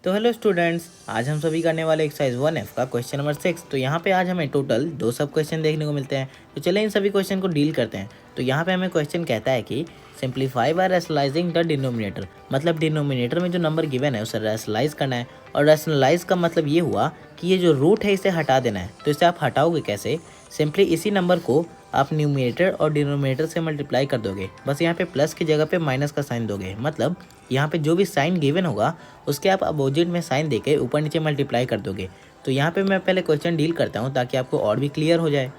तो hello students, आज हम सभी करने वाले एक्सरसाइज 1F का क्वेश्चन नंबर 6। तो यहाँ पे आज हमें टोटल 2 सब क्वेश्चन देखने को मिलते हैं। तो चलिए इन सभी क्वेश्चन को डील करते हैं। तो यहाँ पे हमें क्वेश्चन कहता है कि simplify by rationalising the denominator, मतलब डिनोमिनेटर में जो नंबर गिवन है उसे रैशनलाइज करना है। और रैशनलाइज का मतलब ये हुआ कि ये जो रूट है इसे हटा देना है। तो इसे आप हटाओगे कैसे? सिंपली इसी नंबर को आप न्यूमिनेटर और डिनोमिनेटर से मल्टीप्लाई कर दोगे। बस यहाँ पे प्लस की जगह पे माइनस का साइन दोगे। मतलब यहाँ पे जो भी साइन गिवन होगा उसके आप अपोजिट में साइन देके ऊपर नीचे मल्टीप्लाई कर दोगे। तो यहाँ पे मैं पहले क्वेश्चन डील करता हूँ ताकि आपको और भी क्लियर हो जाए।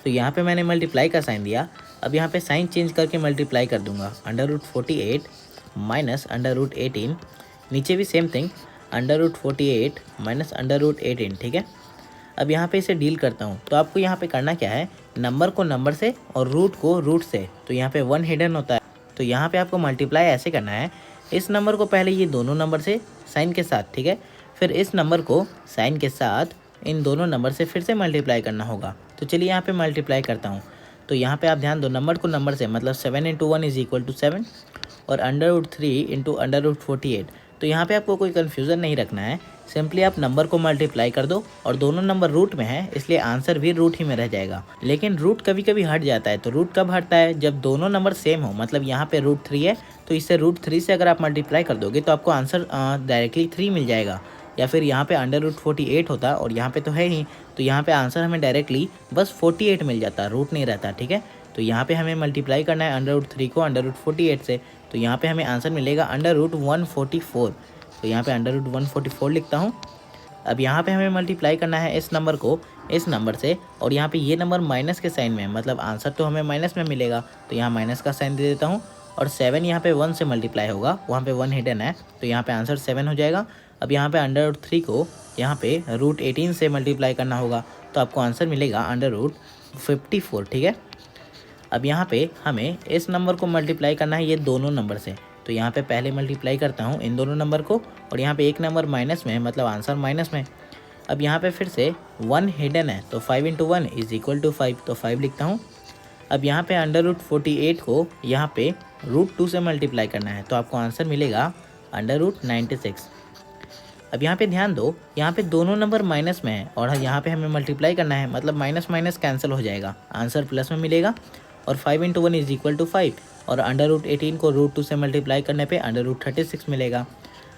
तो यहाँ पे मैंने मल्टीप्लाई का साइन दिया। अब यहाँ पे साइन चेंज करके मल्टीप्लाई कर दूंगा। √48 माइनस √18, नीचे भी सेम थिंग, √48 माइनस √18। ठीक है, अब यहाँ पे इसे डील करता हूँ। तो आपको यहाँ पे करना क्या है, नंबर को नंबर से और रूट को रूट से। तो यहाँ पे 1 हिडन होता है। तो यहाँ पे आपको मल्टीप्लाई ऐसे करना है, इस नंबर को पहले ये दोनों नंबर से साइन के साथ, ठीक है, फिर इस नंबर को साइन के साथ इन दोनों नंबर से फिर से मल्टीप्लाई करना होगा। तो चलिए यहाँ पे मल्टीप्लाई करता हूँ। तो यहाँ पे आप ध्यान दो, नंबर को नंबर से मतलब 7 × 1 = 7 और √3 × √48। तो यहाँ पे आपको कोई कन्फ्यूज़न नहीं रखना है, सिंपली आप नंबर को मल्टीप्लाई कर दो और दोनों नंबर रूट में है इसलिए आंसर भी रूट ही में रह जाएगा। लेकिन रूट कभी कभी हट जाता है। तो रूट कब हटता है? जब दोनों नंबर सेम हो। मतलब यहाँ पे √3 है तो इससे √3 से अगर आप मल्टीप्लाई कर दोगे तो आपको आंसर डायरेक्टली 3 मिल जाएगा। या फिर यहाँ पे √48 होता और यहाँ पे तो है ही, तो यहाँ पे आंसर हमें डायरेक्टली बस 48 मिल जाता, रूट नहीं रहता। ठीक है, तो यहाँ पे हमें मल्टीप्लाई करना है √3 को √48 से। तो यहाँ पे हमें आंसर मिलेगा √144। तो यहाँ पे √144 लिखता हूँ। अब यहाँ पे हमें मल्टीप्लाई करना है इस नंबर को इस नंबर से, और यहाँ पे ये नंबर माइनस के साइन में है, मतलब आंसर तो हमें माइनस में मिलेगा। तो यहाँ माइनस का साइन दे देता हूँ और 7 यहाँ पे 1 से मल्टीप्लाई होगा, वहाँ पे 1 हिडन है तो यहाँ पे आंसर 7 हो जाएगा। अब यहाँ पे √3 को यहाँ पे √18 से मल्टीप्लाई करना होगा तो आपको आंसर मिलेगा √54। ठीक है, अब यहाँ पे हमें इस नंबर को मल्टीप्लाई करना है ये दोनों नंबर से। तो यहाँ पे पहले मल्टीप्लाई करता हूँ इन दोनों नंबर को, और यहाँ पे एक नंबर माइनस में है मतलब आंसर माइनस में। अब यहाँ पे फिर से 1 हिडन है तो 5 × 1 = 5, तो 5 लिखता हूँ। अब यहाँ पे √48 को यहाँ पे √2 से मल्टीप्लाई करना है तो आपको आंसर मिलेगा √96। अब यहाँ पे ध्यान दो, यहाँ पे दोनों नंबर माइनस में है और यहाँ पे हमें मल्टीप्लाई करना है, मतलब माइनस माइनस कैंसिल हो जाएगा, आंसर प्लस में मिलेगा। और 5 × 1 = 5 और √18 को √2 से मल्टीप्लाई करने पे √36 मिलेगा।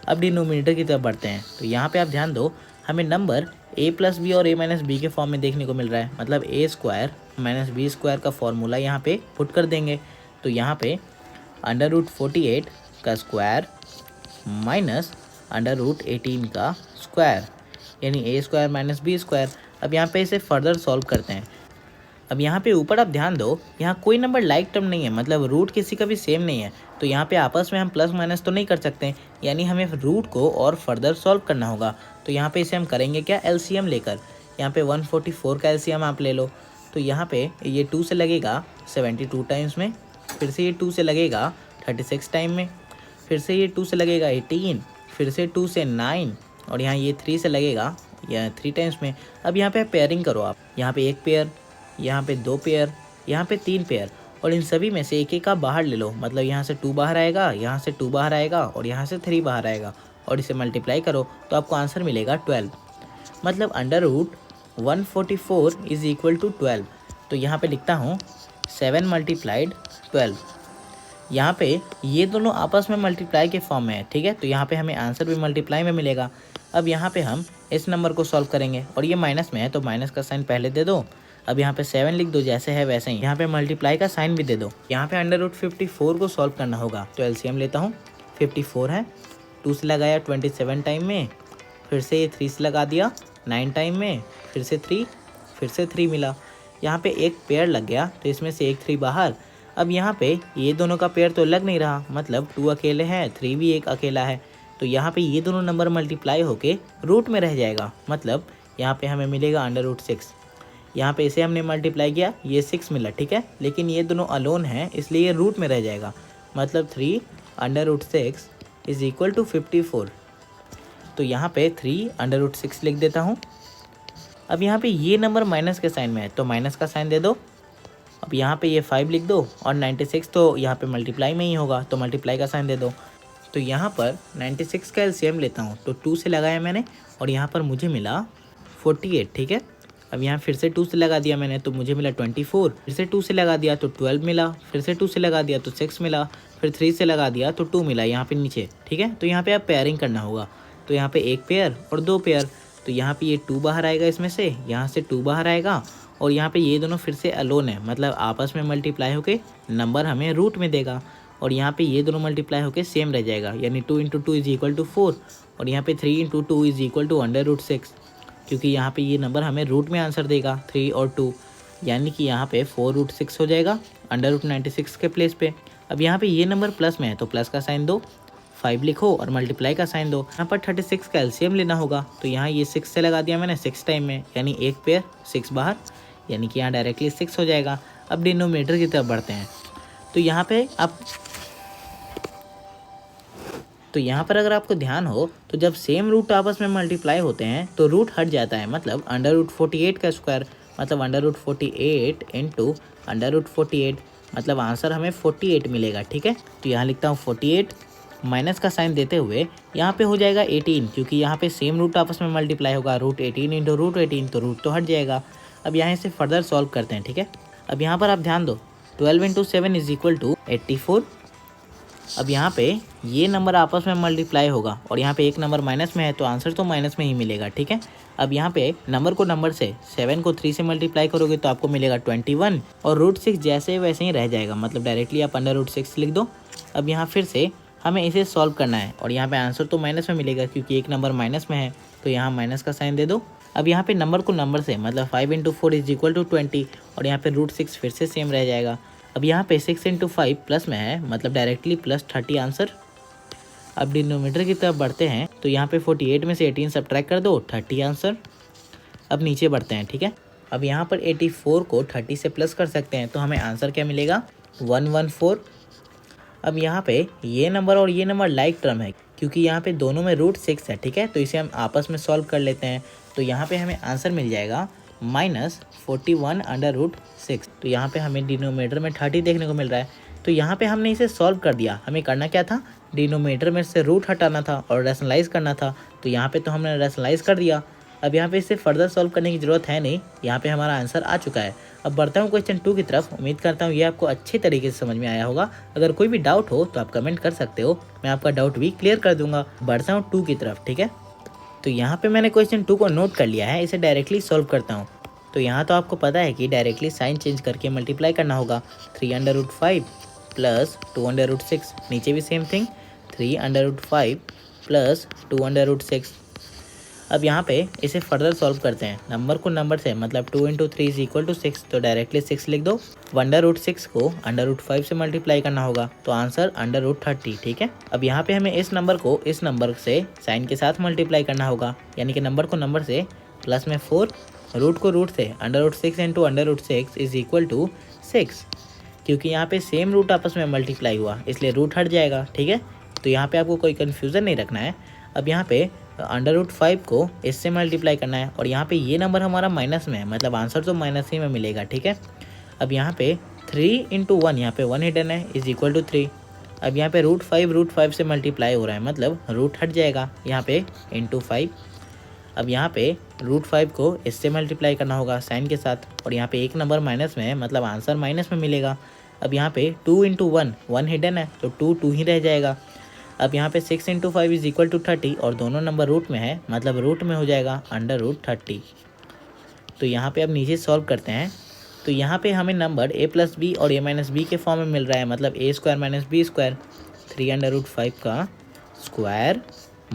अब डिनोमिनेटर की तरफ बढ़ते हैं। तो यहाँ पे आप ध्यान दो, हमें नंबर a + b और a - b के फॉर्म में देखने को मिल रहा है। मतलब a² - b² का फॉर्मूला यहाँ पे पुट कर देंगे। तो यहाँ पे √48 का स्क्वायर माइनस √18 का स्क्वायर, यानी a² - b²। अब यहाँ पे इसे फर्दर सॉल्व करते हैं। अब यहाँ पे ऊपर आप ध्यान दो, यहाँ कोई नंबर लाइक टर्म नहीं है, मतलब रूट किसी का भी सेम नहीं है। तो यहाँ पे आपस में हम प्लस माइनस तो नहीं कर सकते, यानी हमें रूट को और फर्दर सॉल्व करना होगा। तो यहाँ पे इसे हम करेंगे क्या, एलसीएम लेकर। यहाँ पे 144 का एलसीएम आप ले लो। तो यहाँ पे ये 2 से लगेगा 72 टाइम्स में, फिर से ये 2 से लगेगा 36 टाइम में, फिर से ये 2 से लगेगा 18, फिर से 2 से 9, और यहाँ ये 3 से लगेगा या 3 टाइम्स में। अब यहाँ पे पेयरिंग करो आप, यहाँ पे 1 पेयर, यहाँ पे 2 पेयर, यहाँ पे 3 पेयर, और इन सभी में से एक एक का बाहर ले लो। मतलब यहाँ से 2 बाहर आएगा, यहाँ से 2 बाहर आएगा और यहाँ से 3 बाहर आएगा, और इसे मल्टीप्लाई करो तो आपको आंसर मिलेगा 12। मतलब √144 = 12। तो यहाँ पे लिखता हूँ 7 × 12। यहाँ पे ये दोनों आपस में मल्टीप्लाई के फॉर्म में है। ठीक है, तो यहाँ पे हमें आंसर भी मल्टीप्लाई में मिलेगा। अब यहाँ पे हम इस नंबर को सॉल्व करेंगे, और ये माइनस में है तो माइनस का साइन पहले दे दो। अब यहाँ पे 7 लिख दो, जैसे है वैसे ही। यहाँ पे मल्टीप्लाई का साइन भी दे दो। यहाँ पे √54 को सॉल्व करना होगा तो एलसीएम लेता हूँ। 54 है, 2 से लगाया 27 टाइम में, फिर से ये 3 से लगा दिया 9 टाइम में, फिर से 3, फिर से 3 मिला। यहाँ पे एक पेयर लग गया तो इसमें से एक 3 बाहर। अब यहाँ पे ये दोनों का पेयर तो लग नहीं रहा, मतलब 2 अकेले हैं, 3 भी एक अकेला है। तो यहाँ पे ये दोनों नंबर मल्टीप्लाई होके रूट में रह जाएगा। मतलब यहाँ पे हमें मिलेगा √6। यहाँ पे इसे हमने मल्टीप्लाई किया, ये 6 मिला। ठीक है, लेकिन ये दोनों अलोन हैं इसलिए ये रूट में रह जाएगा। मतलब 3 √6 = 54। तो यहाँ पे 3 √6 लिख देता हूँ। अब यहाँ पे ये नंबर माइनस के साइन में है तो माइनस का साइन दे दो। अब यहाँ पे ये 5 लिख दो, और 96 तो यहाँ पे मल्टीप्लाई में ही होगा तो मल्टीप्लाई का साइन दे दो। तो यहाँ पर 96 का एलसीएम लेता हूँ तो 2 से लगाया मैंने और यहाँ पर मुझे मिला 48, ठीक है। अब यहाँ फिर से 2 से लगा दिया मैंने तो मुझे मिला 24, फिर से 2 से लगा दिया तो 12 मिला, फिर से 2 से लगा दिया तो 6 मिला, फिर 3 से लगा दिया तो 2 मिला यहाँ पे नीचे, ठीक है। तो यहाँ पे आप पेयरिंग करना होगा, तो यहाँ पे 1 पेयर और 2 पेयर, तो यहाँ पे ये 2 बाहर आएगा, इसमें से यहाँ से 2 बाहर आएगा और यहाँ पे ये दोनों फिर से अलोन है, मतलब आपस में मल्टीप्लाई होके नंबर हमें रूट में देगा और यहाँ पे ये दोनों मल्टीप्लाई होके सेम रह जाएगा, यानी 2 × 2 = 4 और यहाँ पे 3 × 2 = √6, क्योंकि यहाँ पे ये नंबर हमें रूट में आंसर देगा 3 और 2, यानी कि यहाँ पे 4√6 हो जाएगा √96 के प्लेस पे। अब यहाँ पे ये नंबर प्लस में है तो प्लस का साइन दो, 5 लिखो और मल्टीप्लाई का साइन दो। यहाँ पर 36 का एलसीएम लेना होगा, तो यहाँ ये 6 से लगा दिया मैंने 6 टाइम में, यानी 1 पेयर 6 बाहर, यानी कि यहाँ डायरेक्टली 6 हो जाएगा। अब डिनोमिनेटर की तरफ बढ़ते हैं, तो यहाँ पर अगर आपको ध्यान हो तो जब सेम रूट आपस में मल्टीप्लाई होते हैं तो रूट हट जाता है, मतलब √48 का स्क्वायर, मतलब √48 × √48, मतलब आंसर हमें 48 मिलेगा, ठीक है। तो यहाँ लिखता हूँ 48, माइनस का साइन देते हुए यहाँ पे हो जाएगा 18, क्योंकि यहाँ पे सेम रूट आपस में मल्टीप्लाई होगा, √18 × √18, तो रूट तो हट जाएगा। अब यहाँ से फर्दर सॉल्व करते हैं, ठीक है। अब यहाँ पर आप ध्यान दो, 12 × 7 = 84। अब यहाँ पे ये नंबर आपस में मल्टीप्लाई होगा और यहाँ पे एक नंबर माइनस में है तो आंसर तो माइनस में ही मिलेगा, ठीक है। अब यहाँ पे नंबर को नंबर से 7 को 3 से मल्टीप्लाई करोगे तो आपको मिलेगा 21 और √6 जैसे वैसे ही रह जाएगा, मतलब डायरेक्टली आप √6 लिख दो। अब यहाँ फिर से हमें इसे सॉल्व करना है और यहाँ पे आंसर तो माइनस में मिलेगा क्योंकि एक नंबर माइनस में है, तो यहाँ माइनस का साइन दे दो। अब यहाँ पे नंबर को नंबर से, मतलब 5 × 4 = 20 और यहाँ पे √6 फिर से सेम रह जाएगा। अब यहाँ पे 6 × 5 प्लस में है, मतलब डायरेक्टली +30 आंसर। अब डिनोमिनेटर की तरफ बढ़ते हैं, तो यहाँ पे 48 में से 18 सब्ट्रैक्ट कर दो, 30 आंसर। अब नीचे बढ़ते हैं, ठीक है। अब यहाँ पर 84 को 30 से प्लस कर सकते हैं, तो हमें आंसर क्या मिलेगा, 114। अब यहाँ पे ये नंबर और ये नंबर लाइक टर्म है, क्योंकि यहाँ पे दोनों में √6 है, ठीक है। तो इसे हम आपस में सॉल्व कर लेते हैं, तो यहाँ पे हमें आंसर मिल जाएगा -41 √ 6। तो यहाँ पे हमें डिनोमिनेटर में 30 देखने को मिल रहा है, तो यहाँ पे हमने इसे सॉल्व कर दिया। हमें करना क्या था, डिनोमिनेटर में से रूट हटाना था और रैशनलाइज करना था, तो यहाँ पे तो हमने रैशनलाइज कर दिया। अब यहाँ पे इसे फर्दर सॉल्व करने की ज़रूरत है नहीं, यहाँ पे हमारा आंसर आ चुका है। अब बढ़ता हूँ क्वेश्चन 2 की तरफ। उम्मीद करता हूँ ये आपको अच्छे तरीके से समझ में आया होगा। अगर कोई भी डाउट हो तो आप कमेंट कर सकते हो, मैं आपका डाउट भी क्लियर कर दूंगा। बढ़ता हूँ 2 की तरफ, ठीक है। तो यहाँ पे मैंने क्वेश्चन 2 को नोट कर लिया है, इसे डायरेक्टली सॉल्व करता हूँ। तो यहाँ तो आपको पता है कि डायरेक्टली साइन चेंज करके मल्टीप्लाई करना होगा। 3√5 + 2√6, नीचे भी सेम थिंग, 3√5 + 2√6। अब यहाँ पे इसे फर्दर सॉल्व करते हैं, नंबर को नंबर से, मतलब 2 × 3 = 6, तो डायरेक्टली 6 लिख दो। 1√6 को √5 से मल्टीप्लाई करना होगा, तो आंसर √30, ठीक है। अब यहाँ पे हमें इस नंबर को इस नंबर से साइन के साथ मल्टीप्लाई करना होगा, यानी कि नंबर को नंबर से प्लस में 4, रूट को रूट से, √6 × √6 = 6, क्योंकि यहाँ पे सेम रूट आपस में मल्टीप्लाई हुआ इसलिए रूट हट जाएगा, ठीक है। तो यहाँ पे आपको कोई कन्फ्यूज़न नहीं रखना है। अब यहाँ पे √5 को इससे मल्टीप्लाई करना है और यहाँ पे ये नंबर हमारा माइनस में है, मतलब आंसर तो माइनस ही में मिलेगा, ठीक है। अब यहाँ पे 3 × 1, यहाँ पे 1 हिडन है, = 3। अब यहाँ पे √5 से मल्टीप्लाई हो रहा है, मतलब रूट हट जाएगा यहाँ पे × 5। अब यहाँ पे √5 को इससे मल्टीप्लाई करना होगा साइन के साथ, और यहाँ पे एक नंबर माइनस में है, मतलब आंसर माइनस में मिलेगा। अब यहाँ पे 2 × 1 हिडन है, तो 2 ही रह जाएगा। अब यहाँ पे 6 × 5 = 30 और दोनों नंबर रूट में है, मतलब रूट में हो जाएगा √30। तो यहाँ पे अब नीचे सॉल्व करते हैं, तो यहाँ पे हमें नंबर a + b और a - b के फॉर्म में मिल रहा है, मतलब a² - b², 3√5 का स्क्वायर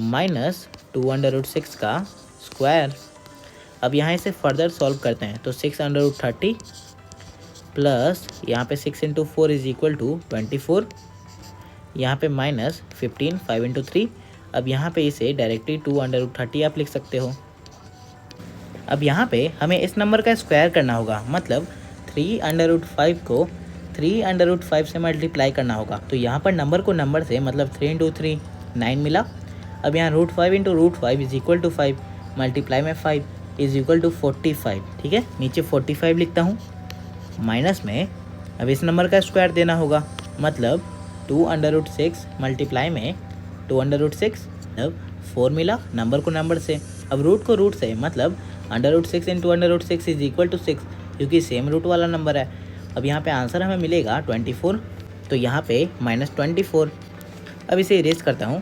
माइनस 2√6 का स्क्वायर। अब यहाँ इसे फर्दर सॉल्व करते हैं, तो 6√30 प्लस यहाँ पे 6 × 4 = 24, यहाँ पे -15, 5 × 3। अब यहाँ पे इसे डायरेक्टली 2√30 आप लिख सकते हो। अब यहाँ पे हमें इस नंबर का स्क्वायर करना होगा, मतलब 3√5 को 3√5 से मल्टीप्लाई करना होगा। तो यहाँ पर नंबर को नंबर से, मतलब 3 × 3 9 मिला। अब यहाँ √5 × √5 = 5, मल्टीप्लाई में 5 = 45, ठीक है। नीचे 45 लिखता हूँ, माइनस में अब इस नंबर का स्क्वायर देना होगा, मतलब 2√6 मल्टीप्लाई में 2√6, अब 4 मिला नंबर को नंबर से, अब रूट को रूट से, मतलब √6 इंटू √6 इज इक्वल टू 6, क्योंकि सेम रूट वाला नंबर है। अब यहाँ पे आंसर हमें मिलेगा 24, तो यहाँ पे -24। अब इसे इरेज करता हूँ,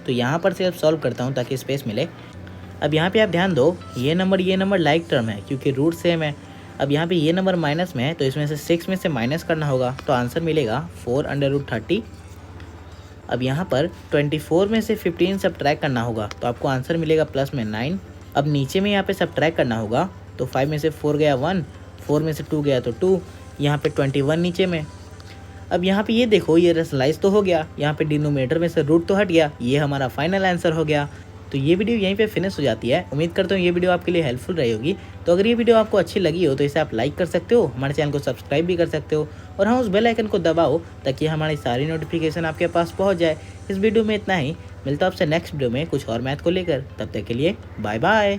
तो यहाँ पर से अब सॉल्व करता हूँ ताकि स्पेस मिले। अब यहाँ पे आप ध्यान दो, ये नंबर लाइक टर्म है क्योंकि रूट सेम है। अब यहाँ पे ये नंबर माइनस में है, तो इसमें से 6 में से माइनस करना होगा, तो आंसर मिलेगा 4√30। अब यहाँ पर 24 में से 15 सब्ट्रैक्ट करना होगा, तो आपको आंसर मिलेगा प्लस में 9। अब नीचे में यहाँ पे सब्ट्रैक्ट करना होगा, तो 5 में से 4 गया 1, 4 में से 2 गया तो 2, यहाँ पे 21 नीचे में। अब यहाँ पे ये देखो, ये रेशनलाइज तो हो गया, यहाँ पे डिनोमिनेटर में से रूट तो हट गया, ये हमारा फाइनल आंसर हो गया। तो ये वीडियो यहीं पे फिनिश हो जाती है। उम्मीद करता हूँ ये वीडियो आपके लिए हेल्पफुल रही होगी। तो अगर ये वीडियो आपको अच्छी लगी हो तो इसे आप लाइक कर सकते हो, हमारे चैनल को सब्सक्राइब भी कर सकते हो, और हाँ, उस बेल आइकन को दबाओ ताकि हमारी सारी नोटिफिकेशन आपके पास पहुँच जाए। इस वीडियो में इतना ही, मिलता हूँ आपसे नेक्स्ट वीडियो में कुछ और मैथ को लेकर। तब तक के लिए बाय बाय।